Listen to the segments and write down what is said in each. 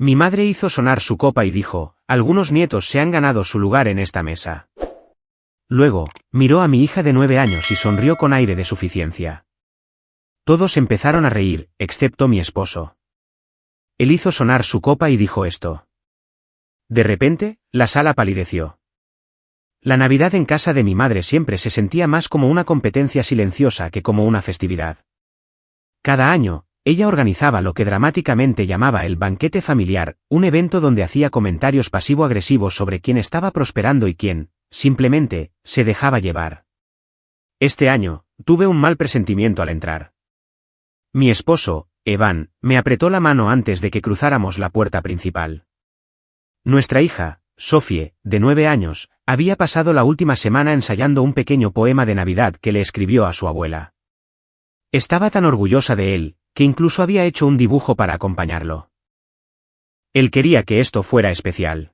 Mi madre hizo sonar su copa y dijo, algunos nietos se han ganado su lugar en esta mesa. Luego, miró a mi hija de 9 años y sonrió con aire de suficiencia. Todos empezaron a reír, excepto mi esposo. Él hizo sonar su copa y dijo esto. De repente, la sala palideció. La Navidad en casa de mi madre siempre se sentía más como una competencia silenciosa que como una festividad. Cada año, ella organizaba lo que dramáticamente llamaba el banquete familiar, un evento donde hacía comentarios pasivo-agresivos sobre quién estaba prosperando y quién, simplemente, se dejaba llevar. Este año, tuve un mal presentimiento al entrar. Mi esposo, Evan, me apretó la mano antes de que cruzáramos la puerta principal. Nuestra hija, Sophie, de 9 años, había pasado la última semana ensayando un pequeño poema de Navidad que le escribió a su abuela. Estaba tan orgullosa de él, que incluso había hecho un dibujo para acompañarlo. Él quería que esto fuera especial.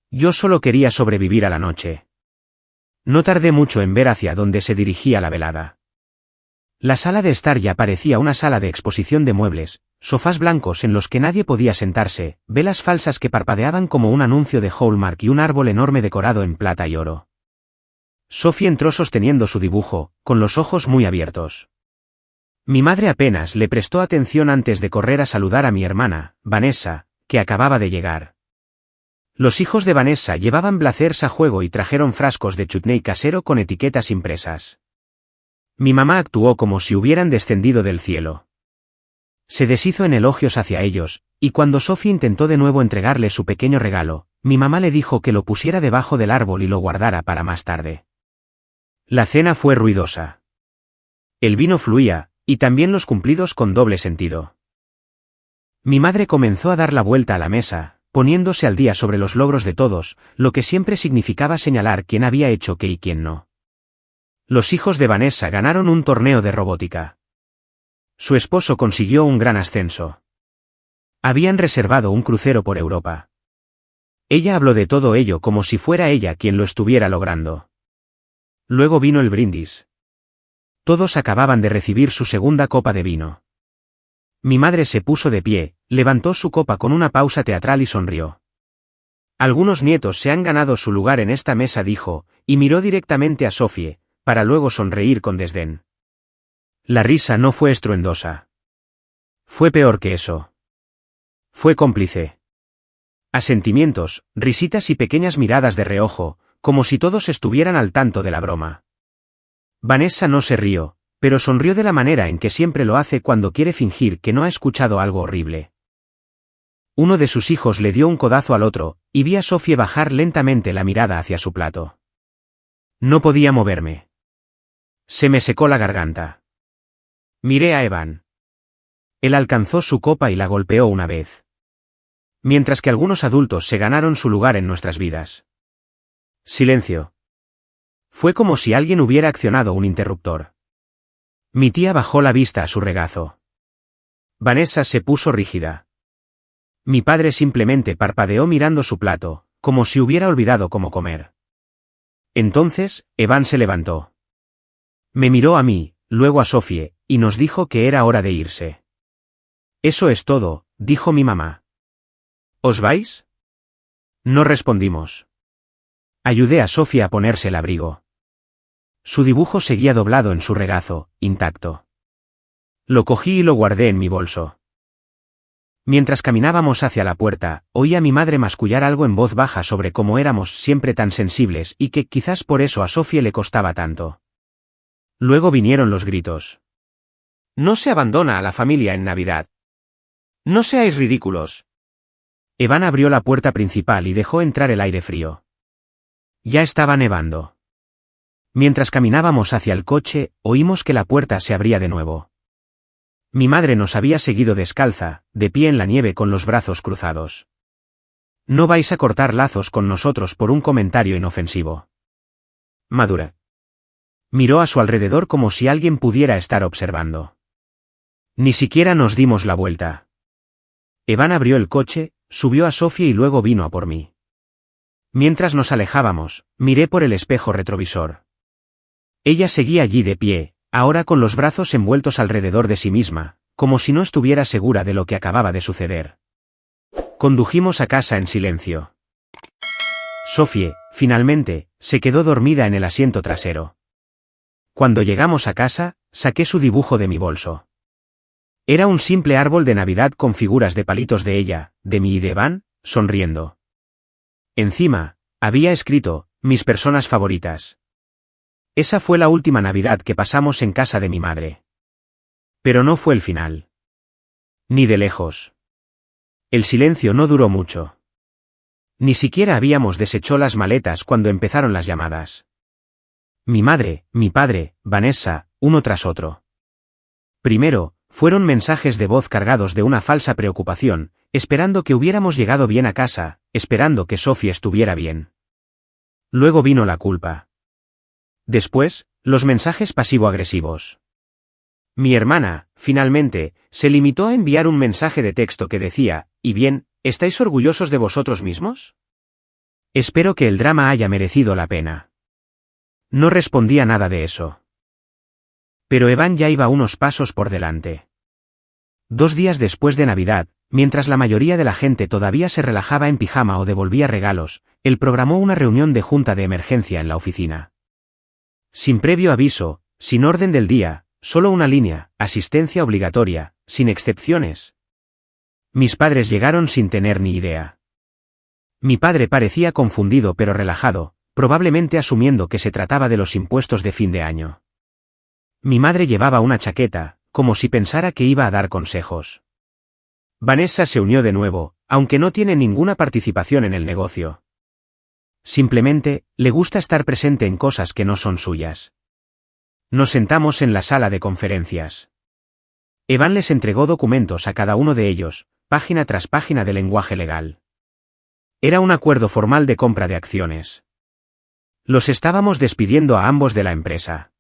Yo solo quería sobrevivir a la noche. No tardé mucho en ver hacia dónde se dirigía la velada. La sala de estar ya parecía una sala de exposición de muebles, sofás blancos en los que nadie podía sentarse, velas falsas que parpadeaban como un anuncio de Hallmark y un árbol enorme decorado en plata y oro. Sophie entró sosteniendo su dibujo, con los ojos muy abiertos. Mi madre apenas le prestó atención antes de correr a saludar a mi hermana, Vanessa, que acababa de llegar. Los hijos de Vanessa llevaban blazers a juego y trajeron frascos de chutney casero con etiquetas impresas. Mi mamá actuó como si hubieran descendido del cielo. Se deshizo en elogios hacia ellos, y cuando Sophie intentó de nuevo entregarle su pequeño regalo, mi mamá le dijo que lo pusiera debajo del árbol y lo guardara para más tarde. La cena fue ruidosa. El vino fluía, y también los cumplidos con doble sentido. Mi madre comenzó a dar la vuelta a la mesa, poniéndose al día sobre los logros de todos, lo que siempre significaba señalar quién había hecho qué y quién no. Los hijos de Vanessa ganaron un torneo de robótica. Su esposo consiguió un gran ascenso. Habían reservado un crucero por Europa. Ella habló de todo ello como si fuera ella quien lo estuviera logrando. Luego vino el brindis. Todos acababan de recibir su segunda copa de vino. Mi madre se puso de pie, levantó su copa con una pausa teatral y sonrió. Algunos nietos se han ganado su lugar en esta mesa, dijo, y miró directamente a Sophie, para luego sonreír con desdén. La risa no fue estruendosa. Fue peor que eso. Fue cómplice. Asentimientos, risitas y pequeñas miradas de reojo, como si todos estuvieran al tanto de la broma. Vanessa no se rió, pero sonrió de la manera en que siempre lo hace cuando quiere fingir que no ha escuchado algo horrible. Uno de sus hijos le dio un codazo al otro, y vi a Sophie bajar lentamente la mirada hacia su plato. No podía moverme. Se me secó la garganta. Miré a Evan. Él alcanzó su copa y la golpeó una vez. Mientras que algunos adultos se ganaron su lugar en nuestras vidas. Silencio. Fue como si alguien hubiera accionado un interruptor. Mi tía bajó la vista a su regazo. Vanessa se puso rígida. Mi padre simplemente parpadeó mirando su plato, como si hubiera olvidado cómo comer. Entonces, Evan se levantó. Me miró a mí, luego a Sophie, y nos dijo que era hora de irse. Eso es todo, dijo mi mamá. ¿Os vais? No respondimos. Ayudé a Sophie a ponerse el abrigo. Su dibujo seguía doblado en su regazo, intacto. Lo cogí y lo guardé en mi bolso. Mientras caminábamos hacia la puerta, oí a mi madre mascullar algo en voz baja sobre cómo éramos siempre tan sensibles y que quizás por eso a Sophie le costaba tanto. Luego vinieron los gritos. No se abandona a la familia en Navidad. No seáis ridículos. Evan abrió la puerta principal y dejó entrar el aire frío. Ya estaba nevando. Mientras caminábamos hacia el coche, oímos que la puerta se abría de nuevo. Mi madre nos había seguido descalza, de pie en la nieve con los brazos cruzados. No vais a cortar lazos con nosotros por un comentario inofensivo. Madura. Miró a su alrededor como si alguien pudiera estar observando. Ni siquiera nos dimos la vuelta. Evan abrió el coche, subió a Sophie y luego vino a por mí. Mientras nos alejábamos, miré por el espejo retrovisor. Ella seguía allí de pie, ahora con los brazos envueltos alrededor de sí misma, como si no estuviera segura de lo que acababa de suceder. Condujimos a casa en silencio. Sophie, finalmente, se quedó dormida en el asiento trasero. Cuando llegamos a casa, saqué su dibujo de mi bolso. Era un simple árbol de Navidad con figuras de palitos de ella, de mí y de Evan, sonriendo. Encima, había escrito, mis personas favoritas. Esa fue la última Navidad que pasamos en casa de mi madre. Pero no fue el final. Ni de lejos. El silencio no duró mucho. Ni siquiera habíamos deshecho las maletas cuando empezaron las llamadas. Mi madre, mi padre, Vanessa, uno tras otro. Primero, fueron mensajes de voz cargados de una falsa preocupación, esperando que hubiéramos llegado bien a casa, esperando que Sophie estuviera bien. Luego vino la culpa. Después, los mensajes pasivo-agresivos. Mi hermana, finalmente, se limitó a enviar un mensaje de texto que decía, ¿y bien, estáis orgullosos de vosotros mismos? Espero que el drama haya merecido la pena. No respondía nada de eso. Pero Evan ya iba unos pasos por delante. 2 días después de Navidad, mientras la mayoría de la gente todavía se relajaba en pijama o devolvía regalos, él programó una reunión de junta de emergencia en la oficina. Sin previo aviso, sin orden del día, solo una línea, asistencia obligatoria, sin excepciones. Mis padres llegaron sin tener ni idea. Mi padre parecía confundido pero relajado, probablemente asumiendo que se trataba de los impuestos de fin de año. Mi madre llevaba una chaqueta, como si pensara que iba a dar consejos. Vanessa se unió de nuevo, aunque no tiene ninguna participación en el negocio. Simplemente, le gusta estar presente en cosas que no son suyas. Nos sentamos en la sala de conferencias. Evan les entregó documentos a cada uno de ellos, página tras página de lenguaje legal. Era un acuerdo formal de compra de acciones. Los estábamos despidiendo a ambos de la empresa.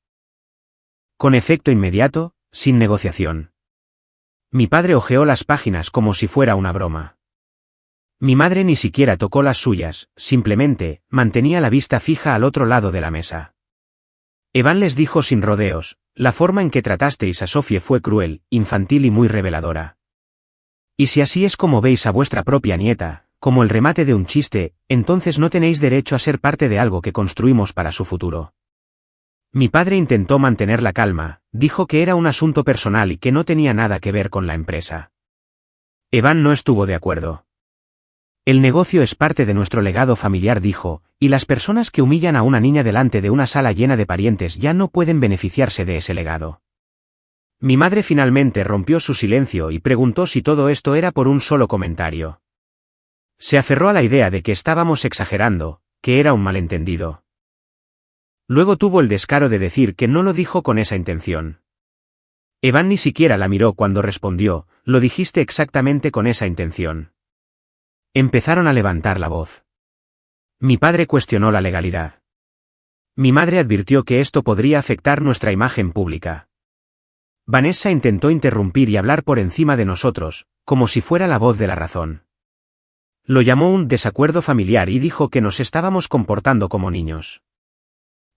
Con efecto inmediato, sin negociación. Mi padre hojeó las páginas como si fuera una broma. Mi madre ni siquiera tocó las suyas, simplemente, mantenía la vista fija al otro lado de la mesa. Evan les dijo sin rodeos, la forma en que tratasteis a Sophie fue cruel, infantil y muy reveladora. Y si así es como veis a vuestra propia nieta, como el remate de un chiste, entonces no tenéis derecho a ser parte de algo que construimos para su futuro. Mi padre intentó mantener la calma, dijo que era un asunto personal y que no tenía nada que ver con la empresa. Evan no estuvo de acuerdo. El negocio es parte de nuestro legado familiar, dijo, y las personas que humillan a una niña delante de una sala llena de parientes ya no pueden beneficiarse de ese legado. Mi madre finalmente rompió su silencio y preguntó si todo esto era por un solo comentario. Se aferró a la idea de que estábamos exagerando, que era un malentendido. Luego tuvo el descaro de decir que no lo dijo con esa intención. Evan ni siquiera la miró cuando respondió, lo dijiste exactamente con esa intención. Empezaron a levantar la voz. Mi padre cuestionó la legalidad. Mi madre advirtió que esto podría afectar nuestra imagen pública. Vanessa intentó interrumpir y hablar por encima de nosotros, como si fuera la voz de la razón. Lo llamó un desacuerdo familiar y dijo que nos estábamos comportando como niños.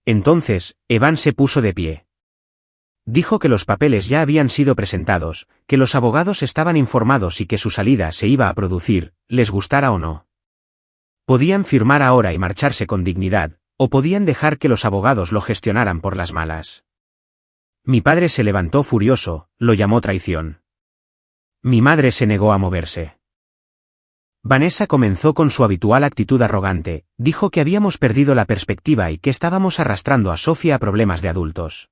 Entonces, Evan se puso de pie. Dijo que los papeles ya habían sido presentados, que los abogados estaban informados y que su salida se iba a producir, les gustara o no. Podían firmar ahora y marcharse con dignidad, o podían dejar que los abogados lo gestionaran por las malas. Mi padre se levantó furioso, lo llamó traición. Mi madre se negó a moverse. Vanessa comenzó con su habitual actitud arrogante, dijo que habíamos perdido la perspectiva y que estábamos arrastrando a Sophie a problemas de adultos.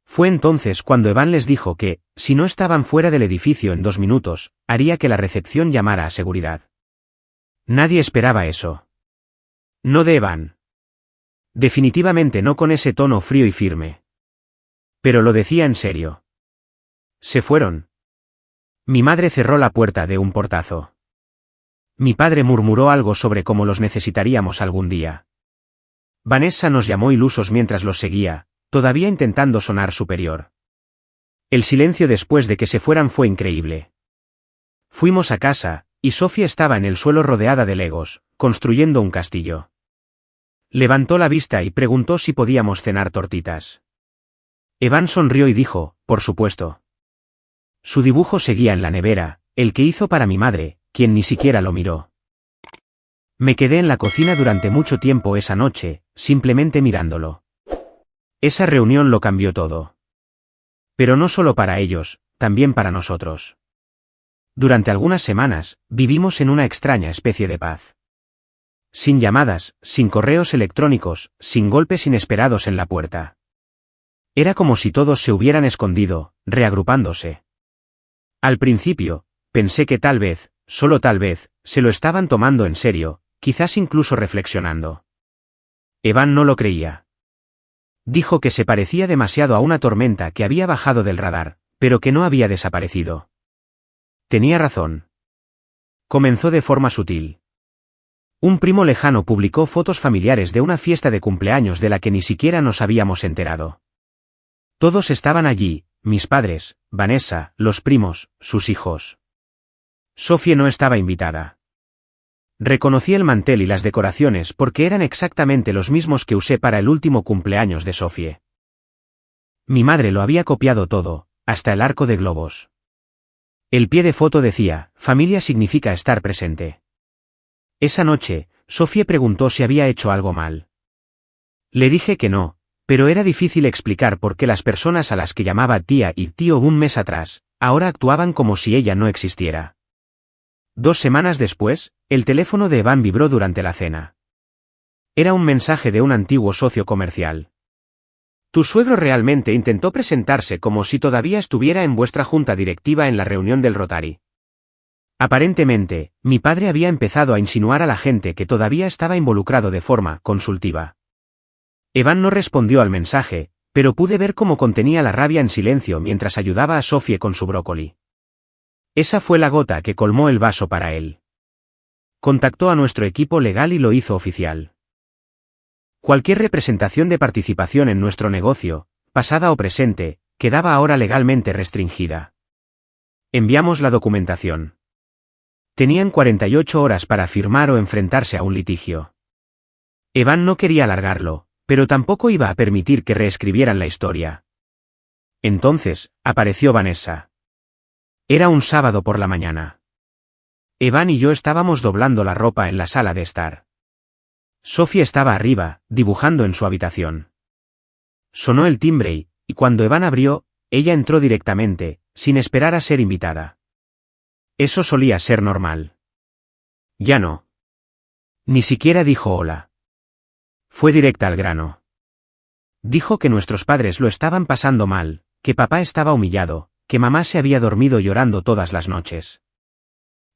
Fue entonces cuando Evan les dijo que, si no estaban fuera del edificio en 2 minutos, haría que la recepción llamara a seguridad. Nadie esperaba eso. No de Evan. Definitivamente no con ese tono frío y firme. Pero lo decía en serio. Se fueron. Mi madre cerró la puerta de un portazo. Mi padre murmuró algo sobre cómo los necesitaríamos algún día. Vanessa nos llamó ilusos mientras los seguía, todavía intentando sonar superior. El silencio después de que se fueran fue increíble. Fuimos a casa, y Sophie estaba en el suelo rodeada de legos, construyendo un castillo. Levantó la vista y preguntó si podíamos cenar tortitas. Evan sonrió y dijo, por supuesto. Su dibujo seguía en la nevera, el que hizo para mi madre, quien ni siquiera lo miró. Me quedé en la cocina durante mucho tiempo esa noche, simplemente mirándolo. Esa reunión lo cambió todo. Pero no solo para ellos, también para nosotros. Durante algunas semanas, vivimos en una extraña especie de paz. Sin llamadas, sin correos electrónicos, sin golpes inesperados en la puerta. Era como si todos se hubieran escondido, reagrupándose. Al principio, pensé que tal vez, solo tal vez, se lo estaban tomando en serio, quizás incluso reflexionando. Evan no lo creía. Dijo que se parecía demasiado a una tormenta que había bajado del radar, pero que no había desaparecido. Tenía razón. Comenzó de forma sutil. Un primo lejano publicó fotos familiares de una fiesta de cumpleaños de la que ni siquiera nos habíamos enterado. Todos estaban allí, mis padres, Vanessa, los primos, sus hijos. Sophie no estaba invitada. Reconocí el mantel y las decoraciones porque eran exactamente los mismos que usé para el último cumpleaños de Sophie. Mi madre lo había copiado todo, hasta el arco de globos. El pie de foto decía, familia significa estar presente. Esa noche, Sophie preguntó si había hecho algo mal. Le dije que no, pero era difícil explicar por qué las personas a las que llamaba tía y tío un mes atrás, ahora actuaban como si ella no existiera. 2 semanas después, el teléfono de Evan vibró durante la cena. Era un mensaje de un antiguo socio comercial. Tu suegro realmente intentó presentarse como si todavía estuviera en vuestra junta directiva en la reunión del Rotary. Aparentemente, mi padre había empezado a insinuar a la gente que todavía estaba involucrado de forma consultiva. Evan no respondió al mensaje, pero pude ver cómo contenía la rabia en silencio mientras ayudaba a Sophie con su brócoli. Esa fue la gota que colmó el vaso para él. Contactó a nuestro equipo legal y lo hizo oficial. Cualquier representación de participación en nuestro negocio, pasada o presente, quedaba ahora legalmente restringida. Enviamos la documentación. Tenían 48 horas para firmar o enfrentarse a un litigio. Evan no quería alargarlo, pero tampoco iba a permitir que reescribieran la historia. Entonces, apareció Vanessa. Era un sábado por la mañana. Evan y yo estábamos doblando la ropa en la sala de estar. Sophie estaba arriba, dibujando en su habitación. Sonó el timbre y cuando Evan abrió, ella entró directamente, sin esperar a ser invitada. Eso solía ser normal. Ya no. Ni siquiera dijo hola. Fue directa al grano. Dijo que nuestros padres lo estaban pasando mal, que papá estaba humillado, que mamá se había dormido llorando todas las noches.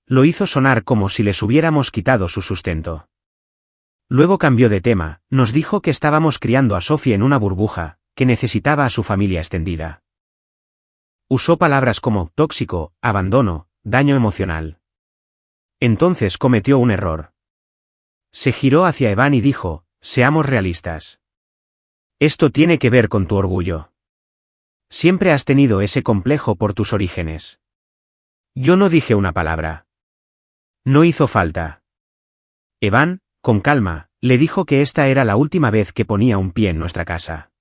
Lo hizo sonar como si les hubiéramos quitado su sustento. Luego cambió de tema, nos dijo que estábamos criando a Sophie en una burbuja, que necesitaba a su familia extendida. Usó palabras como tóxico, abandono, daño emocional. Entonces cometió un error. Se giró hacia Evan y dijo, seamos realistas. Esto tiene que ver con tu orgullo. Siempre has tenido ese complejo por tus orígenes. Yo no dije una palabra. No hizo falta. Evan, con calma, le dijo que esta era la última vez que ponía un pie en nuestra casa.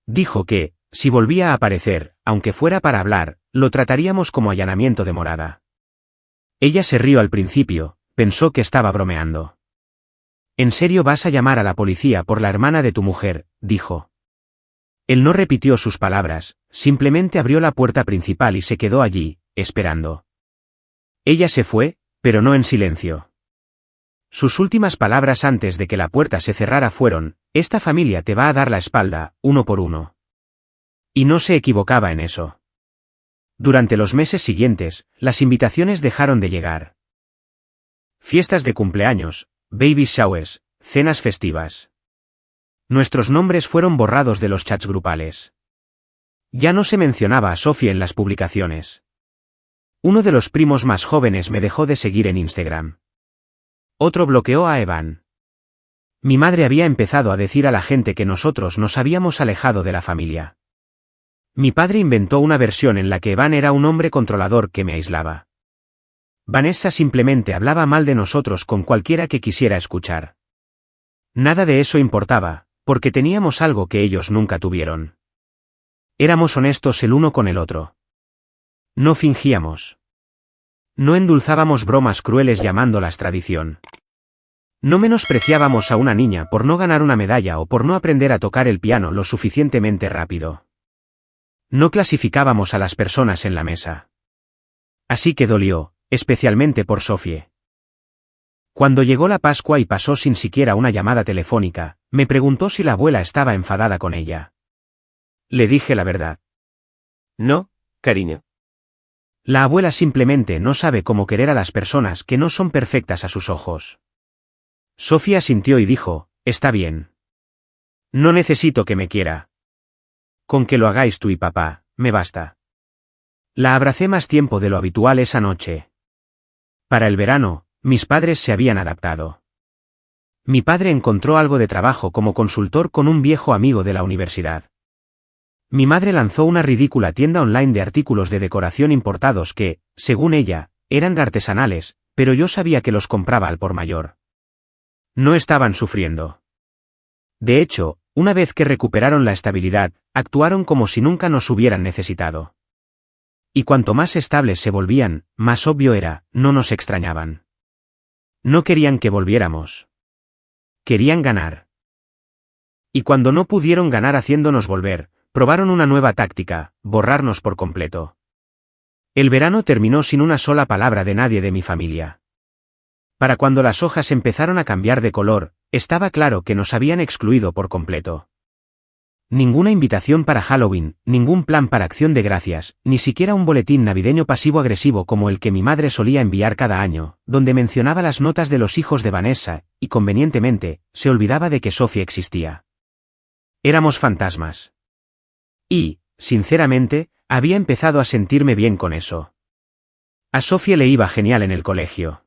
Dijo que, si volvía a aparecer, aunque fuera para hablar, lo trataríamos como allanamiento de morada. Ella se rió al principio, pensó que estaba bromeando. ¿En serio vas a llamar a la policía por la hermana de tu mujer?, dijo. Él no repitió sus palabras, simplemente abrió la puerta principal y se quedó allí, esperando. Ella se fue, pero no en silencio. Sus últimas palabras antes de que la puerta se cerrara fueron, esta familia te va a dar la espalda, uno por uno. Y no se equivocaba en eso. Durante los meses siguientes, las invitaciones dejaron de llegar. Fiestas de cumpleaños, baby showers, cenas festivas. Nuestros nombres fueron borrados de los chats grupales. Ya no se mencionaba a Sophie en las publicaciones. Uno de los primos más jóvenes me dejó de seguir en Instagram. Otro bloqueó a Evan. Mi madre había empezado a decir a la gente que nosotros nos habíamos alejado de la familia. Mi padre inventó una versión en la que Evan era un hombre controlador que me aislaba. Vanessa simplemente hablaba mal de nosotros con cualquiera que quisiera escuchar. Nada de eso importaba, porque teníamos algo que ellos nunca tuvieron. Éramos honestos el uno con el otro. No fingíamos. No endulzábamos bromas crueles llamándolas tradición. No menospreciábamos a una niña por no ganar una medalla o por no aprender a tocar el piano lo suficientemente rápido. No clasificábamos a las personas en la mesa. Así que dolió, especialmente por Sophie. Cuando llegó la Pascua y pasó sin siquiera una llamada telefónica, me preguntó si la abuela estaba enfadada con ella. Le dije la verdad. No, cariño. La abuela simplemente no sabe cómo querer a las personas que no son perfectas a sus ojos. Sophie asintió y dijo, está bien. No necesito que me quiera. Con que lo hagáis tú y papá, me basta. La abracé más tiempo de lo habitual esa noche. Para el verano, mis padres se habían adaptado. Mi padre encontró algo de trabajo como consultor con un viejo amigo de la universidad. Mi madre lanzó una ridícula tienda online de artículos de decoración importados que, según ella, eran artesanales, pero yo sabía que los compraba al por mayor. No estaban sufriendo. De hecho, una vez que recuperaron la estabilidad, actuaron como si nunca nos hubieran necesitado. Y cuanto más estables se volvían, más obvio era, no nos extrañaban. No querían que volviéramos. Querían ganar. Y cuando no pudieron ganar haciéndonos volver, probaron una nueva táctica, borrarnos por completo. El verano terminó sin una sola palabra de nadie de mi familia. Para cuando las hojas empezaron a cambiar de color, estaba claro que nos habían excluido por completo. Ninguna invitación para Halloween, ningún plan para Acción de Gracias, ni siquiera un boletín navideño pasivo-agresivo como el que mi madre solía enviar cada año, donde mencionaba las notas de los hijos de Vanessa, y convenientemente, se olvidaba de que Sophie existía. Éramos fantasmas. Y, sinceramente, había empezado a sentirme bien con eso. A Sophie le iba genial en el colegio.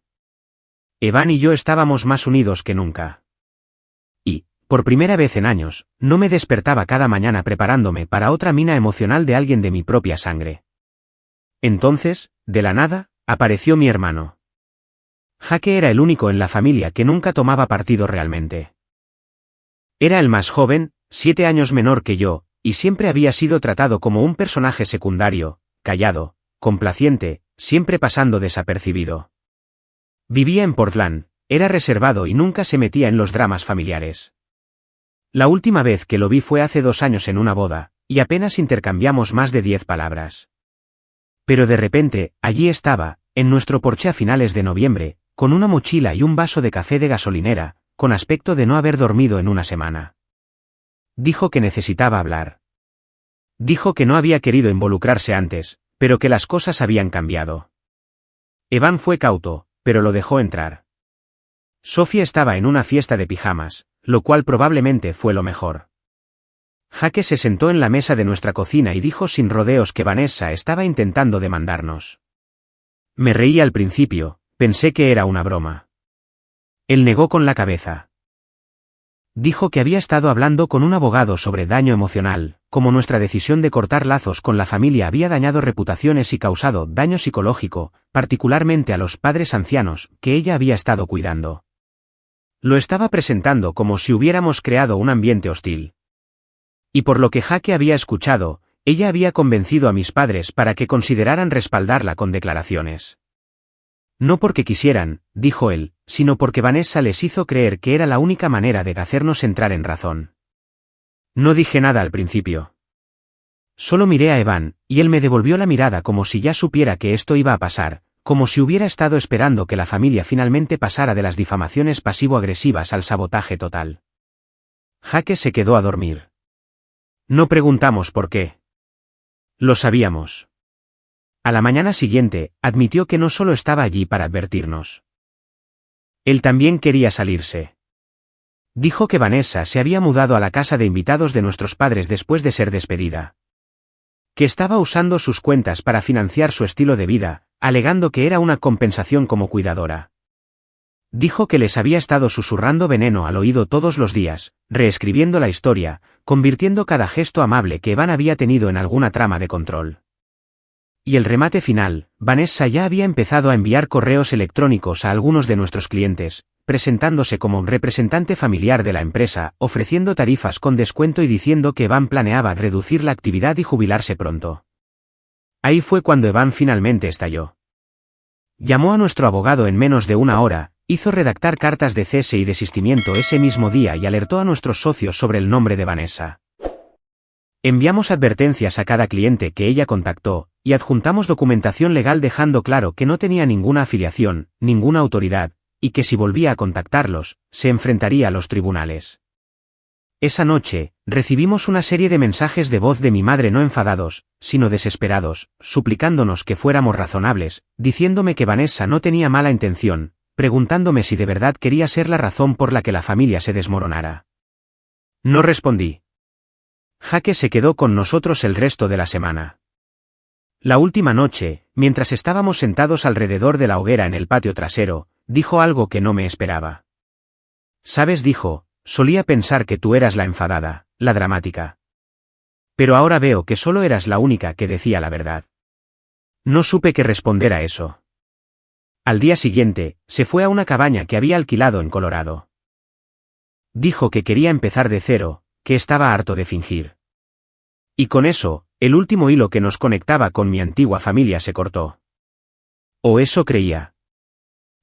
Evan y yo estábamos más unidos que nunca. Y, por primera vez en años, no me despertaba cada mañana preparándome para otra mina emocional de alguien de mi propia sangre. Entonces, de la nada, apareció mi hermano. Jake era el único en la familia que nunca tomaba partido realmente. Era el más joven, 7 años menor que yo, y siempre había sido tratado como un personaje secundario, callado, complaciente, siempre pasando desapercibido. Vivía en Portland, era reservado y nunca se metía en los dramas familiares. La última vez que lo vi fue hace 2 años en una boda, y apenas intercambiamos más de 10 palabras. Pero de repente, allí estaba, en nuestro porche a finales de noviembre, con una mochila y un vaso de café de gasolinera, con aspecto de no haber dormido en una semana. Dijo que necesitaba hablar. Dijo que no había querido involucrarse antes, pero que las cosas habían cambiado. Evan fue cauto, pero lo dejó entrar. Sophie estaba en una fiesta de pijamas, lo cual probablemente fue lo mejor. Jake se sentó en la mesa de nuestra cocina y dijo sin rodeos que Vanessa estaba intentando demandarnos. Me reí al principio, pensé que era una broma. Él negó con la cabeza. Dijo que había estado hablando con un abogado sobre daño emocional, como nuestra decisión de cortar lazos con la familia había dañado reputaciones y causado daño psicológico, particularmente a los padres ancianos, que ella había estado cuidando. Lo estaba presentando como si hubiéramos creado un ambiente hostil. Y por lo que Jake había escuchado, ella había convencido a mis padres para que consideraran respaldarla con declaraciones. No porque quisieran, dijo él, sino porque Vanessa les hizo creer que era la única manera de hacernos entrar en razón. No dije nada al principio. Solo miré a Evan, y él me devolvió la mirada como si ya supiera que esto iba a pasar, como si hubiera estado esperando que la familia finalmente pasara de las difamaciones pasivo-agresivas al sabotaje total. Jake se quedó a dormir. No preguntamos por qué. Lo sabíamos. A la mañana siguiente, admitió que no solo estaba allí para advertirnos. Él también quería salirse. Dijo que Vanessa se había mudado a la casa de invitados de nuestros padres después de ser despedida. Que estaba usando sus cuentas para financiar su estilo de vida, alegando que era una compensación como cuidadora. Dijo que les había estado susurrando veneno al oído todos los días, reescribiendo la historia, convirtiendo cada gesto amable que Evan había tenido en alguna trama de control. Y el remate final, Vanessa ya había empezado a enviar correos electrónicos a algunos de nuestros clientes, presentándose como un representante familiar de la empresa, ofreciendo tarifas con descuento y diciendo que Evan planeaba reducir la actividad y jubilarse pronto. Ahí fue cuando Evan finalmente estalló. Llamó a nuestro abogado en menos de una hora, hizo redactar cartas de cese y desistimiento ese mismo día y alertó a nuestros socios sobre el nombre de Vanessa. Enviamos advertencias a cada cliente que ella contactó, y adjuntamos documentación legal dejando claro que no tenía ninguna afiliación, ninguna autoridad, y que si volvía a contactarlos, se enfrentaría a los tribunales. Esa noche, recibimos una serie de mensajes de voz de mi madre no enfadados, sino desesperados, suplicándonos que fuéramos razonables, diciéndome que Vanessa no tenía mala intención, preguntándome si de verdad quería ser la razón por la que la familia se desmoronara. No respondí. Jaque se quedó con nosotros el resto de la semana. La última noche, mientras estábamos sentados alrededor de la hoguera en el patio trasero, dijo algo que no me esperaba. ¿Sabes? Dijo, solía pensar que tú eras la enfadada, la dramática. Pero ahora veo que solo eras la única que decía la verdad. No supe qué responder a eso. Al día siguiente, se fue a una cabaña que había alquilado en Colorado. Dijo que quería empezar de cero, que estaba harto de fingir. Y con eso, el último hilo que nos conectaba con mi antigua familia se cortó. O eso creía.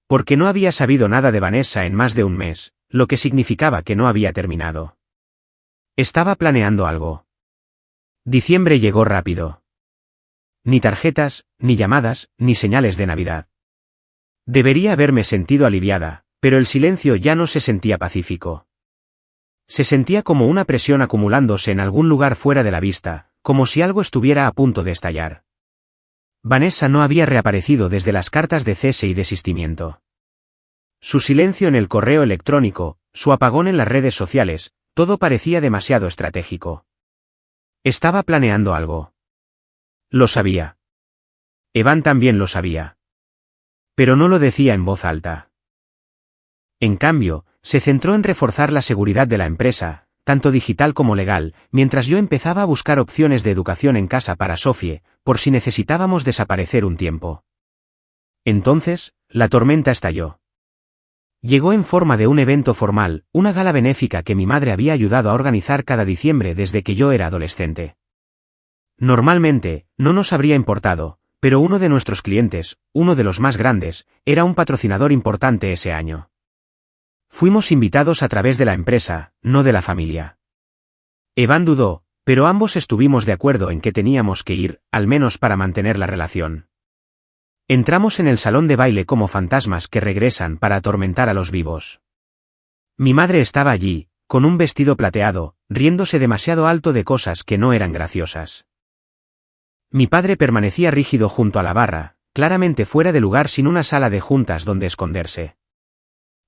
Porque no había sabido nada de Vanessa en más de un mes, lo que significaba que no había terminado. Estaba planeando algo. Diciembre llegó rápido. Ni tarjetas, ni llamadas, ni señales de Navidad. Debería haberme sentido aliviada, pero el silencio ya no se sentía pacífico. Se sentía como una presión acumulándose en algún lugar fuera de la vista, como si algo estuviera a punto de estallar. Vanessa no había reaparecido desde las cartas de cese y desistimiento. Su silencio en el correo electrónico, su apagón en las redes sociales, todo parecía demasiado estratégico. Estaba planeando algo. Lo sabía. Evan también lo sabía. Pero no lo decía en voz alta. En cambio, se centró en reforzar la seguridad de la empresa, tanto digital como legal, mientras yo empezaba a buscar opciones de educación en casa para Sofie, por si necesitábamos desaparecer un tiempo. Entonces, la tormenta estalló. Llegó en forma de un evento formal, una gala benéfica que mi madre había ayudado a organizar cada diciembre desde que yo era adolescente. Normalmente, no nos habría importado, pero uno de nuestros clientes, uno de los más grandes, era un patrocinador importante ese año. Fuimos invitados a través de la empresa, no de la familia. Evan dudó, pero ambos estuvimos de acuerdo en que teníamos que ir, al menos para mantener la relación. Entramos en el salón de baile como fantasmas que regresan para atormentar a los vivos. Mi madre estaba allí, con un vestido plateado, riéndose demasiado alto de cosas que no eran graciosas. Mi padre permanecía rígido junto a la barra, claramente fuera de lugar sin una sala de juntas donde esconderse.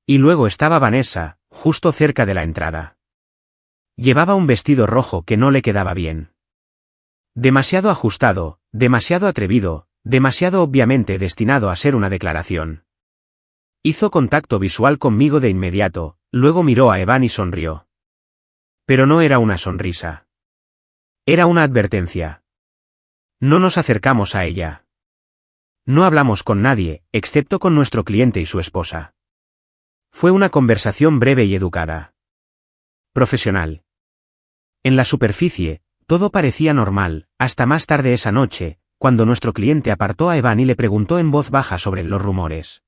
Y luego estaba Vanessa, justo cerca de la entrada. Llevaba un vestido rojo que no le quedaba bien. Demasiado ajustado, demasiado atrevido, demasiado obviamente destinado a ser una declaración. Hizo contacto visual conmigo de inmediato, luego miró a Evan y sonrió. Pero no era una sonrisa. Era una advertencia. No nos acercamos a ella. No hablamos con nadie, excepto con nuestro cliente y su esposa. Fue una conversación breve y educada. Profesional. En la superficie, todo parecía normal, hasta más tarde esa noche, cuando nuestro cliente apartó a Evan y le preguntó en voz baja sobre los rumores.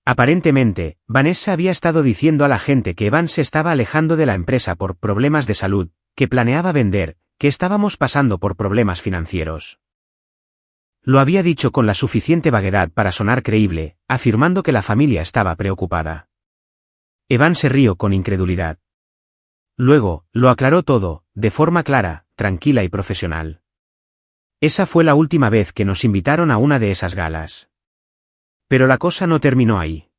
Aparentemente, Vanessa había estado diciendo a la gente que Evan se estaba alejando de la empresa por problemas de salud, que planeaba vender, que estábamos pasando por problemas financieros. Lo había dicho con la suficiente vaguedad para sonar creíble, afirmando que la familia estaba preocupada. Evan se rió con incredulidad. Luego, lo aclaró todo, de forma clara, tranquila y profesional. Esa fue la última vez que nos invitaron a una de esas galas. Pero la cosa no terminó ahí.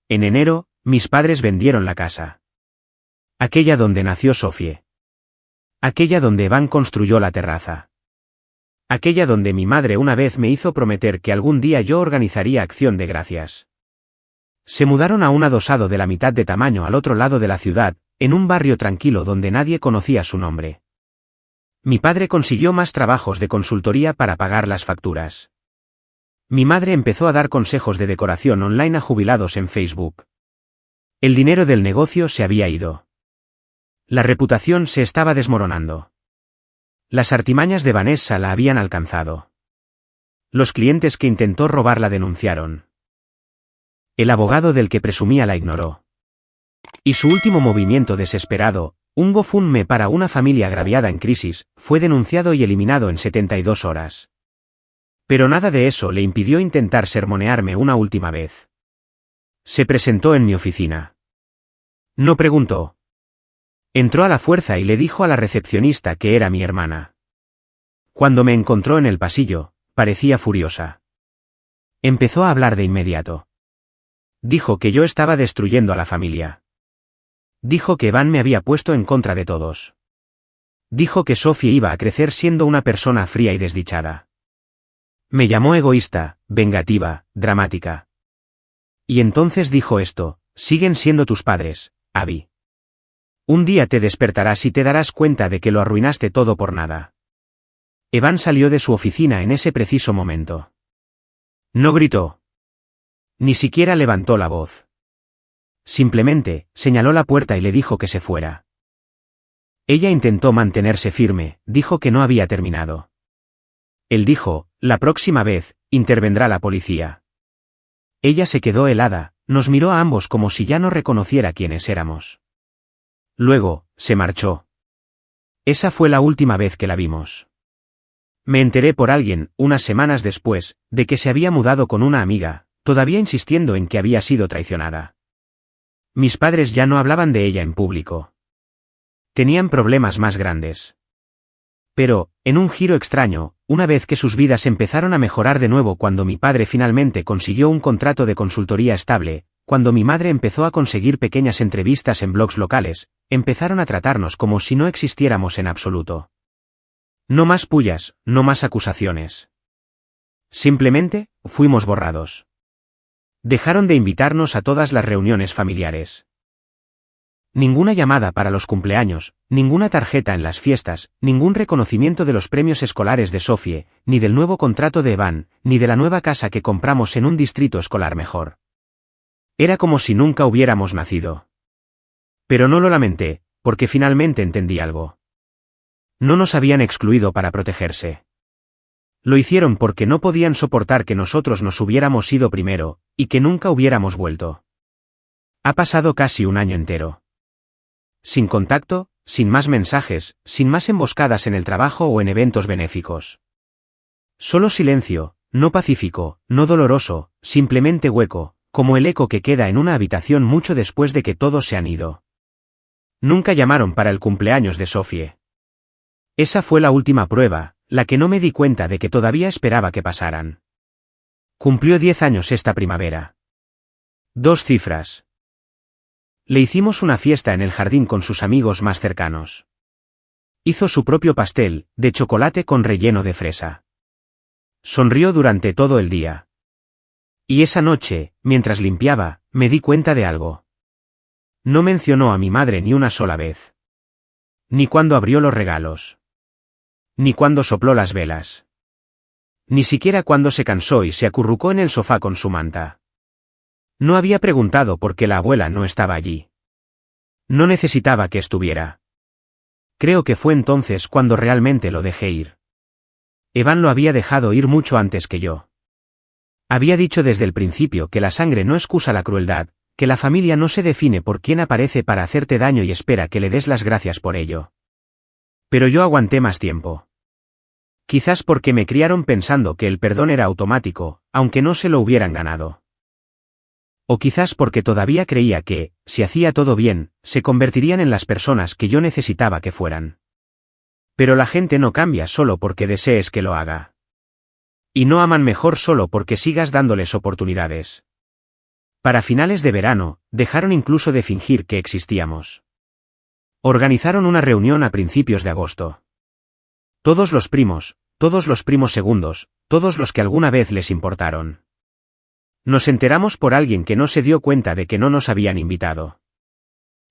En enero, mis padres vendieron la casa. Aquella donde nació Sofie. Aquella donde Evan construyó la terraza. Aquella donde mi madre una vez me hizo prometer que algún día yo organizaría acción de gracias. Se mudaron a un adosado de la mitad de tamaño al otro lado de la ciudad, en un barrio tranquilo donde nadie conocía su nombre. Mi padre consiguió más trabajos de consultoría para pagar las facturas. Mi madre empezó a dar consejos de decoración online a jubilados en Facebook. El dinero del negocio se había ido. La reputación se estaba desmoronando. Las artimañas de Vanessa la habían alcanzado. Los clientes que intentó robar la denunciaron. El abogado del que presumía la ignoró. Y su último movimiento desesperado, un GoFundMe para una familia agraviada en crisis, fue denunciado y eliminado en 72 horas. Pero nada de eso le impidió intentar sermonearme una última vez. Se presentó en mi oficina. No preguntó. Entró a la fuerza y le dijo a la recepcionista que era mi hermana. Cuando me encontró en el pasillo, parecía furiosa. Empezó a hablar de inmediato. Dijo que yo estaba destruyendo a la familia. Dijo que Evan me había puesto en contra de todos. Dijo que Sophie iba a crecer siendo una persona fría y desdichada. Me llamó egoísta, vengativa, dramática. Y entonces dijo esto: siguen siendo tus padres, Abby. Un día te despertarás y te darás cuenta de que lo arruinaste todo por nada. Evan salió de su oficina en ese preciso momento. No gritó. Ni siquiera levantó la voz. Simplemente, señaló la puerta y le dijo que se fuera. Ella intentó mantenerse firme, dijo que no había terminado. Él dijo: la próxima vez, intervendrá la policía. Ella se quedó helada, nos miró a ambos como si ya no reconociera quiénes éramos. Luego, se marchó. Esa fue la última vez que la vimos. Me enteré por alguien, unas semanas después, de que se había mudado con una amiga, todavía insistiendo en que había sido traicionada. Mis padres ya no hablaban de ella en público. Tenían problemas más grandes. Pero, en un giro extraño, una vez que sus vidas empezaron a mejorar de nuevo cuando mi padre finalmente consiguió un contrato de consultoría estable, cuando mi madre empezó a conseguir pequeñas entrevistas en blogs locales, empezaron a tratarnos como si no existiéramos en absoluto. No más pullas, no más acusaciones. Simplemente, fuimos borrados. Dejaron de invitarnos a todas las reuniones familiares. Ninguna llamada para los cumpleaños, ninguna tarjeta en las fiestas, ningún reconocimiento de los premios escolares de Sophie, ni del nuevo contrato de Evan, ni de la nueva casa que compramos en un distrito escolar mejor. Era como si nunca hubiéramos nacido. Pero no lo lamenté, porque finalmente entendí algo. No nos habían excluido para protegerse. Lo hicieron porque no podían soportar que nosotros nos hubiéramos ido primero, y que nunca hubiéramos vuelto. Ha pasado casi un año entero. Sin contacto, sin más mensajes, sin más emboscadas en el trabajo o en eventos benéficos. Solo silencio, no pacífico, no doloroso, simplemente hueco, como el eco que queda en una habitación mucho después de que todos se han ido. Nunca llamaron para el cumpleaños de Sophie. Esa fue la última prueba, la que no me di cuenta de que todavía esperaba que pasaran. Cumplió 10 años esta primavera. 2 cifras. Le hicimos una fiesta en el jardín con sus amigos más cercanos. Hizo su propio pastel, de chocolate con relleno de fresa. Sonrió durante todo el día. Y esa noche, mientras limpiaba, me di cuenta de algo. No mencionó a mi madre ni una sola vez. Ni cuando abrió los regalos. Ni cuando sopló las velas. Ni siquiera cuando se cansó y se acurrucó en el sofá con su manta. No había preguntado por qué la abuela no estaba allí. No necesitaba que estuviera. Creo que fue entonces cuando realmente lo dejé ir. Evan lo había dejado ir mucho antes que yo. Había dicho desde el principio que la sangre no excusa la crueldad, que la familia no se define por quién aparece para hacerte daño y espera que le des las gracias por ello. Pero yo aguanté más tiempo. Quizás porque me criaron pensando que el perdón era automático, aunque no se lo hubieran ganado. O quizás porque todavía creía que, si hacía todo bien, se convertirían en las personas que yo necesitaba que fueran. Pero la gente no cambia solo porque desees que lo haga. Y no aman mejor solo porque sigas dándoles oportunidades. Para finales de verano, dejaron incluso de fingir que existíamos. Organizaron una reunión a principios de agosto. Todos los primos segundos, todos los que alguna vez les importaron. Nos enteramos por alguien que no se dio cuenta de que no nos habían invitado.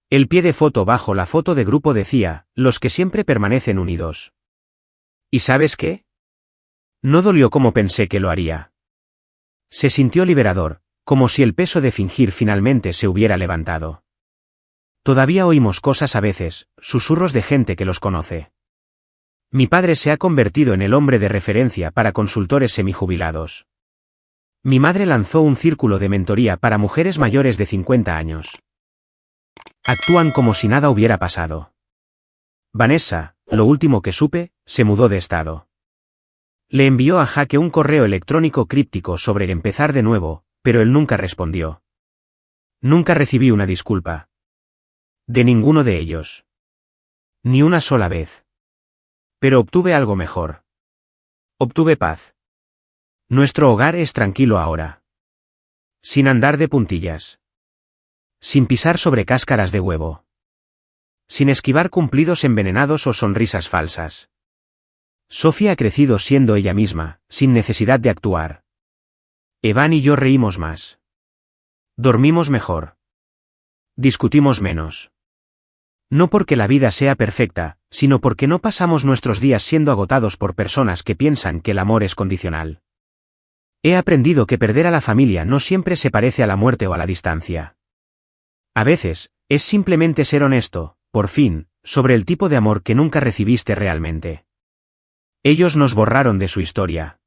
El pie de foto bajo la foto de grupo decía, los que siempre permanecen unidos. ¿Y sabes qué? No dolió como pensé que lo haría. Se sintió liberador, como si el peso de fingir finalmente se hubiera levantado. Todavía oímos cosas a veces, susurros de gente que los conoce. Mi padre se ha convertido en el hombre de referencia para consultores semijubilados. Mi madre lanzó un círculo de mentoría para mujeres mayores de 50 años. Actúan como si nada hubiera pasado. Vanessa, lo último que supe, se mudó de estado. Le envió a Jaque un correo electrónico críptico sobre empezar de nuevo, pero él nunca respondió. Nunca recibí una disculpa. De ninguno de ellos. Ni una sola vez. Pero obtuve algo mejor. Obtuve paz. Nuestro hogar es tranquilo ahora. Sin andar de puntillas. Sin pisar sobre cáscaras de huevo. Sin esquivar cumplidos envenenados o sonrisas falsas. Sofía ha crecido siendo ella misma, sin necesidad de actuar. Evan y yo reímos más. Dormimos mejor. Discutimos menos. No porque la vida sea perfecta, sino porque no pasamos nuestros días siendo agotados por personas que piensan que el amor es condicional. He aprendido que perder a la familia no siempre se parece a la muerte o a la distancia. A veces, es simplemente ser honesto, por fin, sobre el tipo de amor que nunca recibiste realmente. Ellos nos borraron de su historia.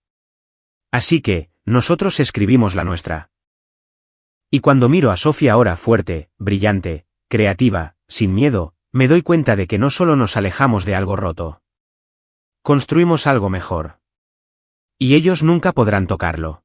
Así que, nosotros escribimos la nuestra. Y cuando miro a Sofía ahora fuerte, brillante, creativa, sin miedo, me doy cuenta de que no solo nos alejamos de algo roto. Construimos algo mejor. Y ellos nunca podrán tocarlo.